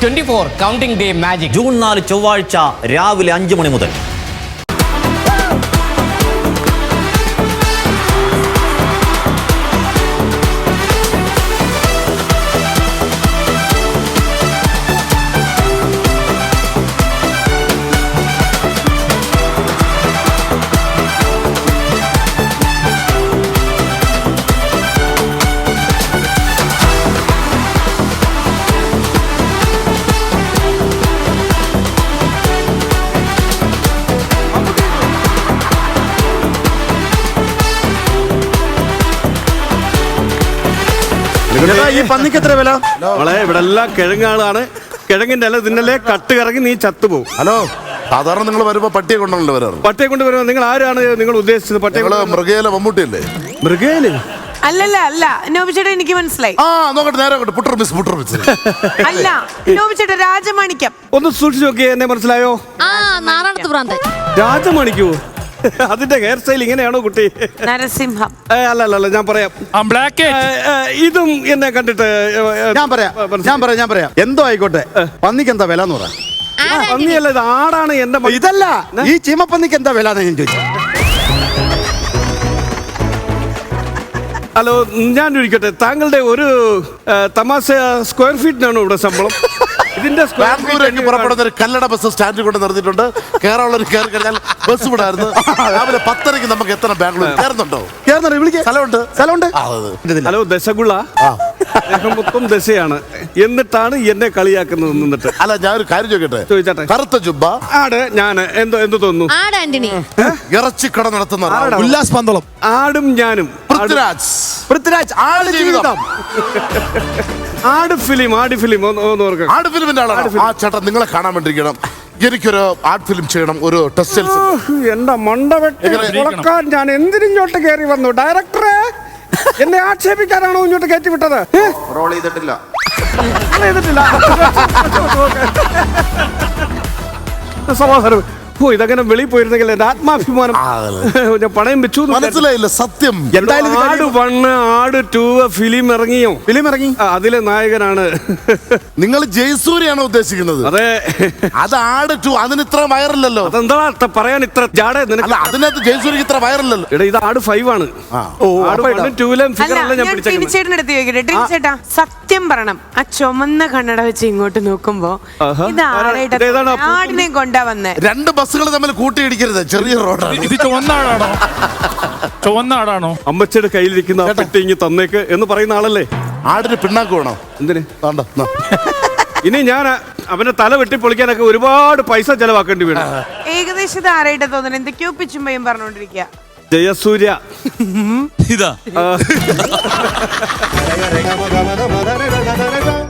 24 counting day magic June 4 ചൊവ്വാഴ്ച രാവിലെ 5 മണി മുതൽ. ഈ പന്നിക്ക് എത്ര വില? ഇവിടെ എല്ലാം കിഴങ്ങാളാണ്. കിഴങ്ങിന്റെ അല്ല തിന്നല്ലേ കട്ട് കറങ്ങി നീ ചത്തുപോകും. ഹലോ, സാധാരണ നിങ്ങൾ വരുമ്പോ പട്ടിയെ കൊണ്ടാണല്ലോ വരാറ്. പട്ടിയെ കൊണ്ട് വരുമ്പോ നിങ്ങൾ ആരാണ് നിങ്ങൾ ഉദ്ദേശിച്ചത്? പട്ടിയെ മൃഗേല മമ്മൂട്ടിയല്ലേ? മൃഗേല് അല്ലല്ല അല്ല നോബിച്ചേട്ടാ, എനിക്ക് മനസ്സിലായി. നോക്കട്ടെ, നേരെ പുട്ടർ മിസ് അല്ല നോബിച്ചേട്ടാ, രാജമാണിക്യം. ഒന്ന് സൂക്ഷിച്ചു നോക്കിയേ, എന്നെ മനസ്സിലായോ? രാജമാണിക്കോ? അതിന്റെ ഹെയർ സ്റ്റൈൽ ഇങ്ങനെയാണോ കുട്ടി? നരസിംഹം. അല്ല ഞാൻ പറയാം. ഇതും എന്നെ കണ്ടിട്ട് ഞാൻ പറയാം. എന്തോ ആയിക്കോട്ടെ, പന്നിക്ക് എന്താ വില എന്ന് പറയാം. പന്നിയല്ല, ഇത് ആടാണ്. എന്റെ ഇതല്ല, ഈ ചീമപ്പന്നിക്ക് എന്താ വില എന്ന് ഞാൻ ചോദിച്ചു. ഹലോ, ഞാൻ ചോദിക്കട്ടെ, താങ്കളുടെ ഒരു തമാശ സ്ക്വയർ ഫീറ്റിനാണോ ഇവിടെ ശമ്പളം? ഇതിന്റെ ബാംഗ്ലൂരേക്ക് പുറപ്പെടുന്ന ഒരു കല്ലട ബസ് സ്റ്റാൻഡിൽ കൊണ്ട് നിർത്തിയിട്ടുണ്ട്. കേരള കയറി കഴിഞ്ഞാൽ ബസ് വിടായിരുന്നു. രാവിലെ 10:30 നമുക്ക് എത്തണം ബാംഗ്ലൂർ. കയറുന്നുണ്ടോ? സ്ഥലമുണ്ട്. ഹലോ, ദശഗുള മൊത്തം ദശയാണ്. എന്നിട്ടാണ് എന്നെ കളിയാക്കുന്നത്. നിന്നിട്ട് അല്ല, ഞാൻ ഒരു കാര്യം ചോദിച്ചോട്ടെ. കറുത്ത ജുബ്ബ ആട്, ഞാൻ എന്ത് തോന്നുന്നു? ഇറച്ചിക്കട നടത്തുന്ന ഉല്ലാസ് പന്തളം. ആടും ഞാനും. പൃഥ്വിരാജ് ആട് ജീവിതം. ആട് ഫിലിം ആട് ഫിലിമിന്റെ ആളാണ് ആ ചേട്ടൻ. നിങ്ങളെ കാണാൻ വേണ്ടിയിരിക്കണം. എനിക്കൊരു ആർട്ട് ഫിലിം ചെയ്യണം, ഒരു ടെസ്റ്റ്. എന്റെ മണ്ട വെക്കാൻ ഞാൻ എന്തിനിങ്ങോട്ട് കയറി വന്നു? ഡയറക്ടറെ എന്നെ ആക്ഷേപിക്കാനാണോ ഇങ്ങോട്ട് കയറ്റി വിട്ടത്? റോൾ ചെയ്തിട്ടില്ല. സമാധാനം. ഇതങ്ങനെ വെളിയിൽ പോയിരുന്നെങ്കിൽ എന്റെ ആത്മാഭിമാനം ഞാൻ പണയം വെച്ചു. മനസ്സിലായില്ല സത്യം. എന്തായാലും ആട് 1 ആട് 2 ഫിലിം ഇറങ്ങി. അതിലെ നായകനാണ്. നിങ്ങൾ ജയസൂര്യാണോ ഉദ്ദേശിക്കുന്നത്? അതെ, അത് ആട് 2. അതിന് ഇത്ര വയറില്ലല്ലോ. അതെന്താ പറയാൻ ഇത്ര ജാട? അതിനകത്ത് ജയസൂര്യക്ക് ഇത്ര വയറില്ലല്ലോ. ഇത് ആട് 5 ആണ്. ചേട്ടാ, സത്യം പറയണം, ആ ചുമന്ന കണ്ണട വെച്ച് ഇങ്ങോട്ട് നോക്കുമ്പോ ഇത് ആടിനെ കൊണ്ടാ വന്നേ. 2 ബസ്സുകൾ തമ്മിൽ കൂട്ടിയിടിക്കരുത്. ചെറിയ റോഡാണ് ഇത്. ചുവന്ന ആടാണോ? അമ്മച്ചിയുടെ കയ്യിലിരിക്കുന്ന പെട്ടി തന്നേക്ക് എന്ന് പറയുന്ന ആളല്ലേ? ആടിന് പിണ്ണാക്ക് വേണോ? എന്തിന്? ഇനി ഞാൻ അവന്റെ തല വെട്ടി പൊളിക്കാനൊക്കെ ഒരുപാട് പൈസ ചെലവാക്കേണ്ടി വരും. ഏകദേശം ആരായിട്ട് തോന്നുന്നു? എന്തൊക്കെയോ പിച്ചുമ്പയും പറഞ്ഞോണ്ടിരിക്കുക. ജയസൂര്യ ഇതാ